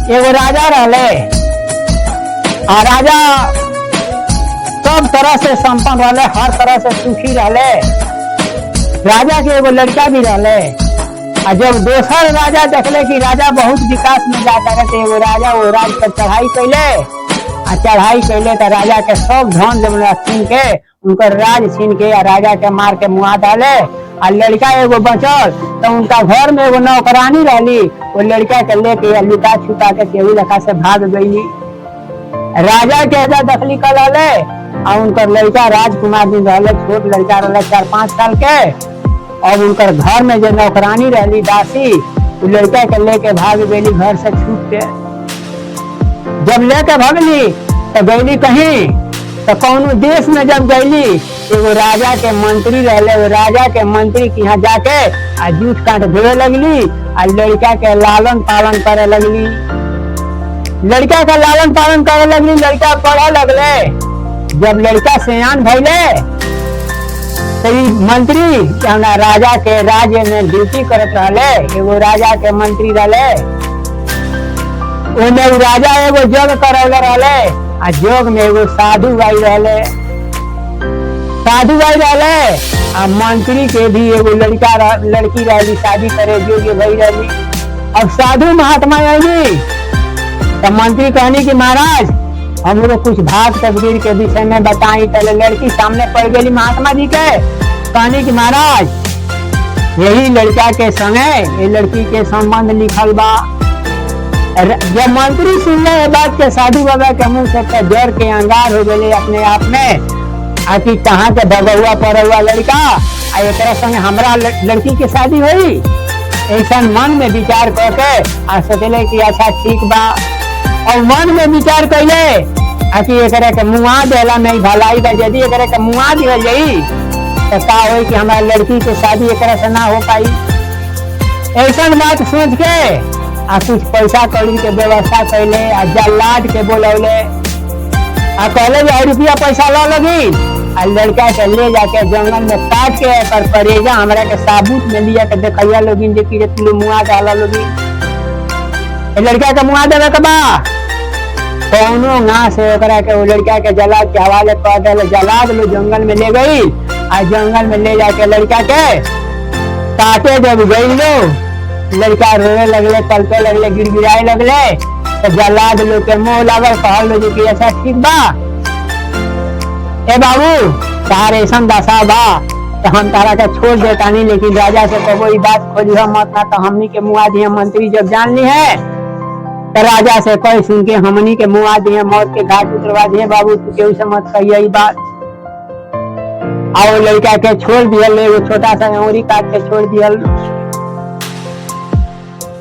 एगो राजा रहले आ राजा सब तरह से संपन्न रहले, हर तरह से सुखी रहले। राजा के एगो लड़का भी रहले। आ जब दोसर राजा देखले कि राजा बहुत विकास में जाता रहे, एगो राजा वो राज पर चढ़ाई कैले। आ चढ़ाई कैले तो राजा के सब धन जमुना छीन के उनकर राज छीन के राजा के मार के मुआ डाले। आ लड़का एगो बचल तो उनका घर में एगो नौकरानी रहली, वो लड़का के लेके लुटा छुपा के केहू लखा से भाग गई। राजा के दखली कर और उनकर लड़का राजकुमार दिन रहले, छोट लड़का रहले 4-5 साल के। और उनकर घर में जो नौकरानी रहली दासी, वो लड़का के लेके भाग गई घर से छूट के। जब लेके भागली तो गईली कहीं, तो कौनो देश में जब गईली, एगो राजा के मंत्री रहले, वो राजा के मंत्री के यहाँ जाके आ जूठ काट धोए लगली। आ लड़का के लालन पालन करे लगली, लड़का का लालन पालन करे लगली। लड़का पढ़े लगले। जब लड़का सयान भइले तो मंत्री राजा के राज्य में ड्यूटी करत रहले। एगो राजा के मंत्री रहले, ओमे राजा एगो जग करौले रहले। आ जोग में एगो साधु भाई रहले, साधु भाई रहले। आ मंत्री के भी एगो लड़की रहली, शादी करे योग्य भाई रहली। अब साधु महात्मा आईली तो मंत्री कहनी कि महाराज हमरो कुछ भाग तकदीर के विषय में बताई। पहले लड़की सामने पड़ गई महात्मा जी के, कहनी कि महाराज यही लड़का के संगे ये लड़की के संबंध लिखल बा। जब मंत्री सुनले ये बात के साधु बाबा के मुंह से डर के अंगार हो गए अपने आप में। आखिर कहाँ के भगवा पड़ुआ लड़का आ एक संगे हमरा लड़की के शादी हुई। ऐसा मन में विचार करके आ सोचले कि अच्छा ठीक बा। और मन में विचार कैले आखिर एक के मुआ देला में भलाई बा। यदि एक के मुआ दिहल जाई तो का होई कि हमारा लड़की के शादी एक से ना हो पाई। ऐसा बात सोच के आ कुछ पैसा कौड़ी के व्यवस्था कैले। आ जल्लाद के बोलौले आ कहले जे रुपया पैसा ला लगी। आ लड़का के ले जाके जंगल में काट के पर परेजा हमरा के साबुत में लिया के देखैया लोगिन जे कि किलो मुआ डाला लोगिन। लड़का के मुआ देवे के बा कौनो ना से ओकरा के वो लड़का के जलाद के हवाले कर देले। जलाद लो जंगल में ले गई। आ जंगल में ले जाके लड़का के काटे जब गई लो, लड़का रोने लगले, तलपे लगले, गिड़गिड़ाए लगले। तो जलाद लोग के मुंह लागल, कहल लोग कि ऐसा ठीक बा ए बाबू तार ऐसा दशा बा तो हम तारा के छोड़ देता नहीं, लेकिन राजा से कहो ये बात खोजिए मत ना तो हमनी के मुआ दिए। मंत्री जब जान ली है तो राजा से कह सुन के हमनी के मुआ दिए, मौत के घाट उतरवा दिए। बाबू तू केहू से मत कहिए बात। और लड़का के छोड़ दियल, वो छोटा सा अंगुरी काट के छोड़ दियल।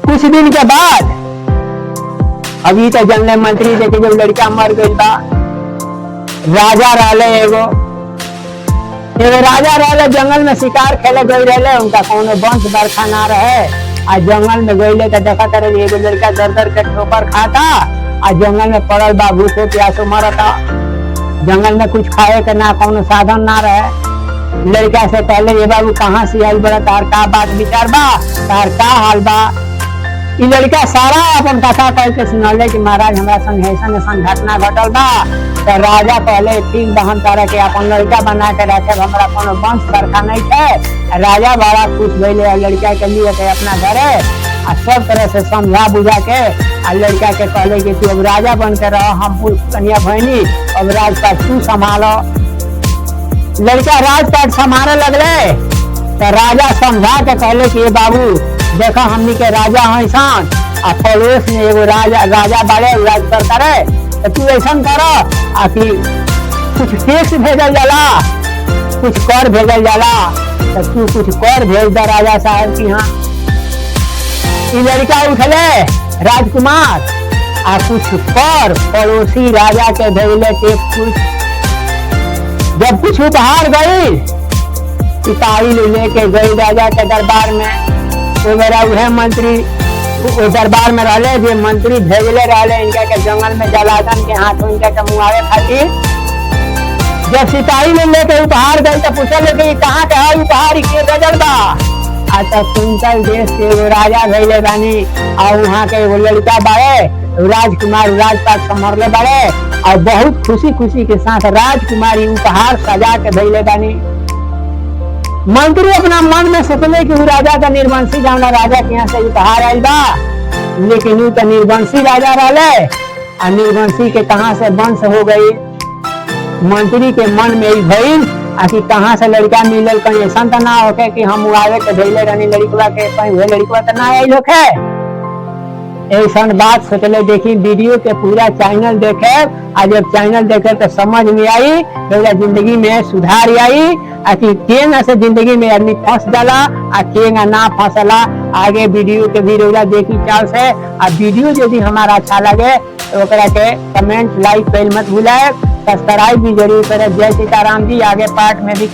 कुछ दिन के बाद अभी तो जनले मंत्री देखे जब लड़का मर गई बा। राजा रहले एगो राजा रहले, जंगल में शिकार खेले गई रहले। उनका कोनो वंश बरखा ना रहे। आ जंगल में गईले तो देखा करे एगो लड़का दर के ठोकर खाता। आ जंगल में पड़ल बा, भूखे प्यासो मरता। जंगल में कुछ खाए के ना कोनो साधन ना रहे। लड़का से पहले ये बाबू कहाँ से आई बड़ा, तार का बात विचार बा, तार का हाल बा। ये लड़का सारा अपन कथा कह के सुनले कि महाराज हमारा संग ऐसा घटना घटल बा। तो राजा पहले ठीक बहन तारा के अपन लड़का बना के रखे, हमारा कोनो वंश बरखा नहीं थे। राजा बड़ा खुश भइले, लड़का के लिए के अपना घरे आ सब तरह से समझा बुझा के आ लड़का के कहले कि तू अब राजा बन के रह, हम कन्या भैनी, अब राजपाट तू संभालो। लड़का राजपाट संभाले लगले। तो राजा समझा के कहले कि ये बाबू देखा हमनी के राजा हैसान आ पड़ोस में एगो राजा बड़े राज करता रहे। तो तू ऐसा कर आखिर कुछ टैक्स भेजल जाला, कुछ कर भेजल जाला। तो तू कुछ कर भेज दे राजा साहब की। यहाँ लड़का उठले राजकुमार आ कुछ कर पड़ोसी राजा के भेजले टैक्स। कुछ जब कुछ उपहार गई सिपाही लेके गई राजा के दरबार में। तो मेरा वह मंत्री दरबार में रहले, जो मंत्री भेजले रहले इनका के जंगल में जलादन के हाथों इनका के मुआवे खातिर। जब सिपाही लेके उपहार गई तो पूछले कि कहाँ के है उपहार के गजल बा। आ तो कुंतल देश के एगो राजा भइले बानी और वहाँ के एगो लड़का बाड़े राजकुमार राजपाट संभरले बाड़े और बहुत खुशी खुशी के साथ राजकुमारी उपहार सजा के भइले बानी। मंत्री अपना मन में सोचले कि राजा का निर्वंशी जाना राजा के यहाँ से उपहार आयल बा, लेकिन वो तो निर्वंशी राजा रहले और निर्वंशी के कहाँ से वंश हो गई। मंत्री के मन में ही भइल कि कहाँ से लड़का मिलल, कहीं ऐसा तो ना होके कि हम आवे के भेजले रहनी लड़कवा के, कहीं वह लड़कवा तो ना आयल होके। ऐसा बात सोचले। देखी वीडियो के पूरा चैनल देखे आ जब चैनल देखे तो समझ में आई तो जिंदगी में सुधार आई कि केंगा से जिंदगी में आदमी फंस जाला आ केंगा ना फंसला। आगे वीडियो के वीडियो देखी चाल से आ वीडियो यदि हमारा अच्छा लगे तो के कमेंट लाइक कर मत भूलाए, सब्सक्राइब भी जरूर करें। जय सीताराम जी। आगे पार्ट में भी